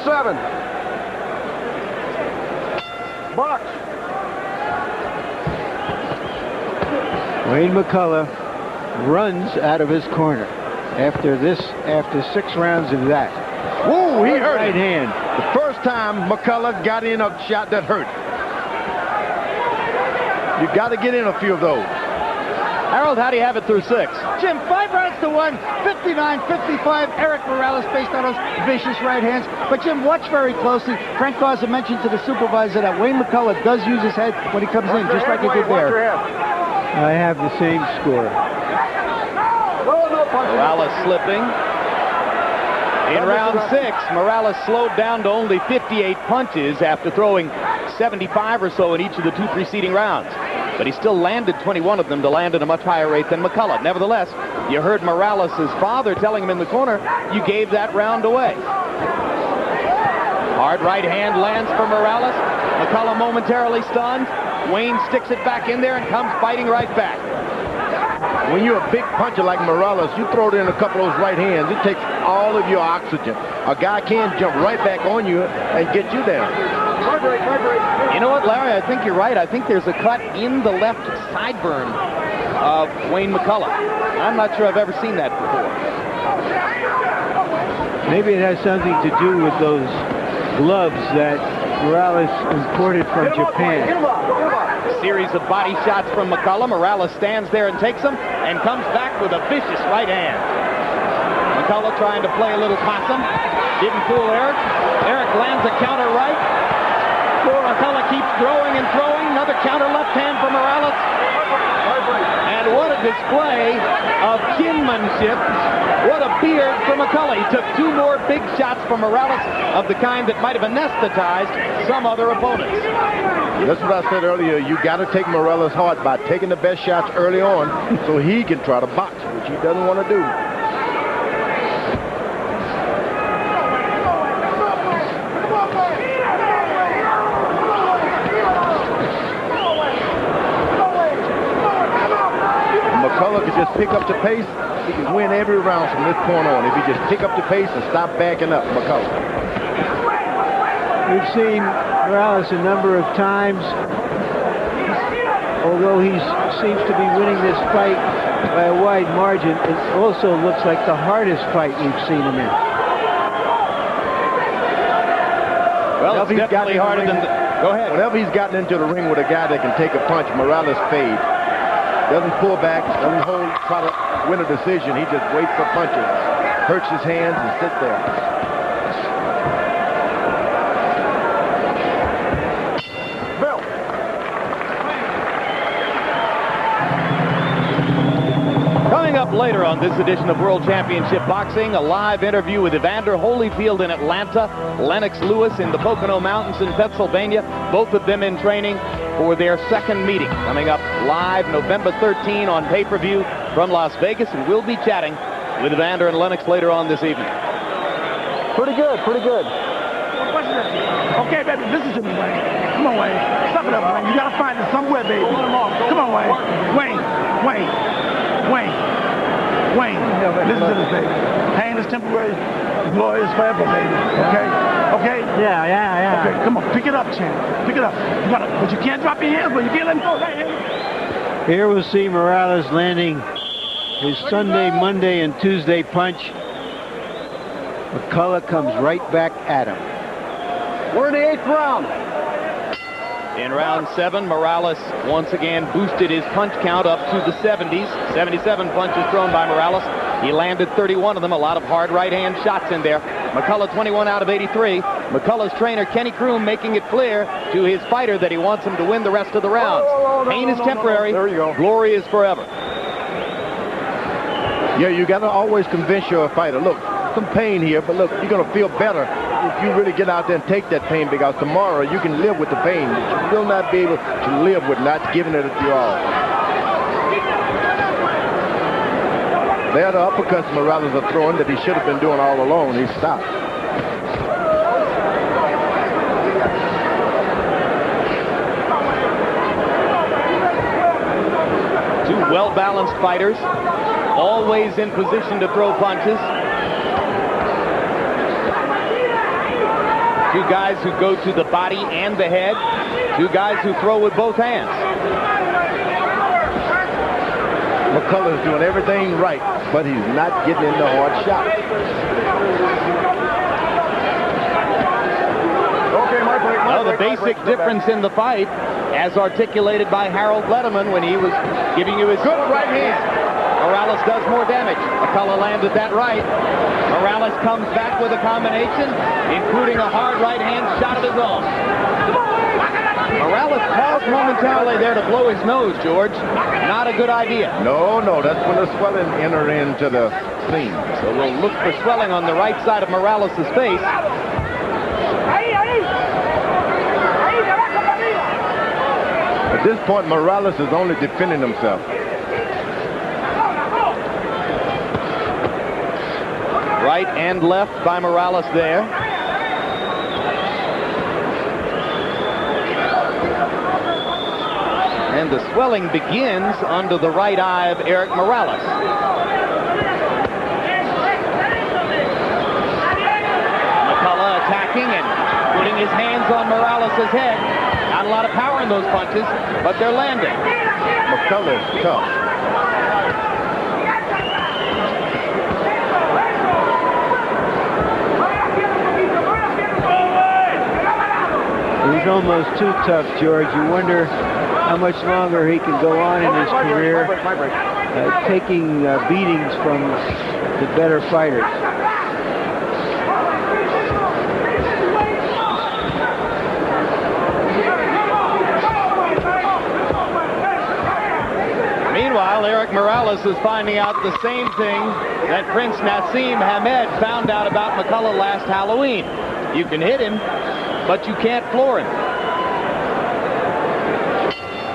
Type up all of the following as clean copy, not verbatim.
7. Box. Wayne McCullough runs out of his corner after 6 rounds of that. Whoa, he hurt right hand. The first time McCullough got in a shot that hurt. You got to get in a few of those. Harold, how do you have it through 6? Jim, 5 rounds to 1, 59-55. Erik Morales faced on those vicious right hands. But Jim, watch very closely. Frank Garza mentioned to the supervisor that Wayne McCullough does use his head when he comes in, just like he did there. I have the same score. Morales slipping. In round 6, Morales slowed down to only 58 punches after throwing 75 or so in each of the 2 preceding rounds. But he still landed 21 of them to land at a much higher rate than McCullough. Nevertheless, you heard Morales' father telling him in the corner, you gave that round away. Hard right hand lands for Morales. McCullough momentarily stunned. Wayne sticks it back in there and comes fighting right back. When you're a big puncher like Morales, you throw it in a couple of those right hands, it takes all of your oxygen. A guy can jump right back on you and get you down. You know what, Larry? I think you're right. I think there's a cut in the left sideburn of Wayne McCullough. I'm not sure I've ever seen that before. Maybe it has something to do with those gloves that Morales imported from Japan. A series of body shots from McCullough. Morales stands there and takes them and comes back with a vicious right hand. McCullough trying to play a little possum. Didn't fool Erik. Erik lands a counter right. McCullough keeps throwing and throwing. Another counter left hand for Morales. And what a display of kinmanship. What a beard for McCullough. He took 2 more big shots from Morales of the kind that might have anesthetized some other opponents. That's what I said earlier. You got to take Morales hard by taking the best shots early on so he can try to box, which he doesn't want to do. McCullough could just pick up the pace. He can win every round from this point on if he just pick up the pace and stop backing up. McCullough. We've seen Morales a number of times. Although he seems to be winning this fight by a wide margin, it also looks like the hardest fight we've seen him in. Well, it's definitely harder than... Go ahead. Whenever he's gotten into the ring with a guy that can take a punch, Morales fades. Doesn't pull back, doesn't hold, try to win a decision. He just waits for punches, hurts his hands, and sits there. Bill. Coming up later on this edition of World Championship Boxing, a live interview with Evander Holyfield in Atlanta, Lennox Lewis in the Pocono Mountains in Pennsylvania, both of them in training for their second meeting. Coming up live November 13 on pay-per-view from Las Vegas, and we'll be chatting with Evander and Lennox later on this evening. Pretty good, pretty good. Okay, baby, listen to me, Wayne. Come on, Wayne. Stop it up, Wayne. You gotta find it somewhere, baby. Come on, Wayne. Wayne. Listen to this, baby. Pain is temporary. Glory is forever, baby. Okay? Okay? Yeah. Okay, come on. Pick it up, champ. Pick it up. But you can't drop your hands, but you can't let him go. Here we'll see Morales landing his Sunday, Monday, and Tuesday punch. McCullough comes right back at him. We're in the 8th round. In round 7, Morales once again boosted his punch count up to the 70s. 77 punches thrown by Morales. He landed 31 of them, a lot of hard right-hand shots in there. McCullough 21 out of 83. McCullough's trainer, Kenny Kroom, making it clear to his fighter that he wants him to win the rest of the rounds. Pain is temporary. There you go. Glory is forever. Yeah, you got to always convince your fighter, look, some pain here, but look, you're going to feel better if you really get out there and take that pain, because tomorrow you can live with the pain, but you will not be able to live with not giving it your all. There are the uppercuts Morales are throwing that he should have been doing all along. He stopped. Two well-balanced fighters, always in position to throw punches. Two guys who go to the body and the head. Two guys who throw with both hands. McCullough is doing everything right, but he's not getting into hard shots. Well, the basic difference in the fight, as articulated by Harold Letterman when he was giving you his good right hand. Morales does more damage. McCullough landed that right. Morales comes back with a combination, including a hard right hand shot of his own. Morales paused momentarily there to blow his nose, George. Not a good idea. No, that's when the swelling entered into the scene. So we'll look for swelling on the right side of Morales' face. At this point, Morales is only defending himself. Right and left by Morales there. And the swelling begins under the right eye of Erik Morales. McCullough attacking and putting his hands on Morales' head. Not a lot of power in those punches, but they're landing. McCullough is tough. He's almost too tough, George. You wonder how much longer he can go on in his career taking beatings from the better fighters. Meanwhile, Erik Morales is finding out the same thing that Prince Nassim Hamed found out about McCullough last Halloween. You can hit him, but you can't floor him.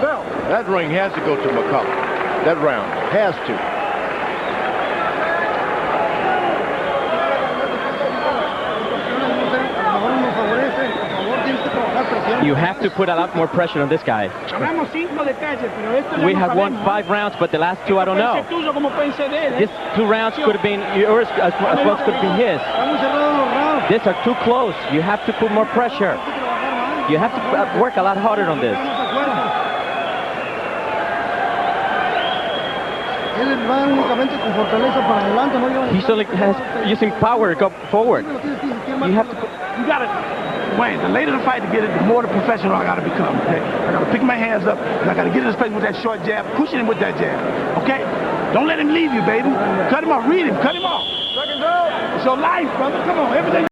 Well, that ring has to go to McCullough. That round has to. You have to put a lot more pressure on this guy. We have won 5 rounds, but the last 2 I don't know. These 2 rounds could have been yours as well as could have been his. These are too close. You have to put more pressure. You have to work a lot harder on this. He still has using power to go forward. You have to. You got to, Wayne, the later the fight to get it, the more the professional I got to become, okay? I got to pick my hands up, and I got to get in his face with that short jab, pushing him with that jab, okay? Don't let him leave you, baby. Cut him off, read him, cut him off. It's your life, brother. Come on, everything.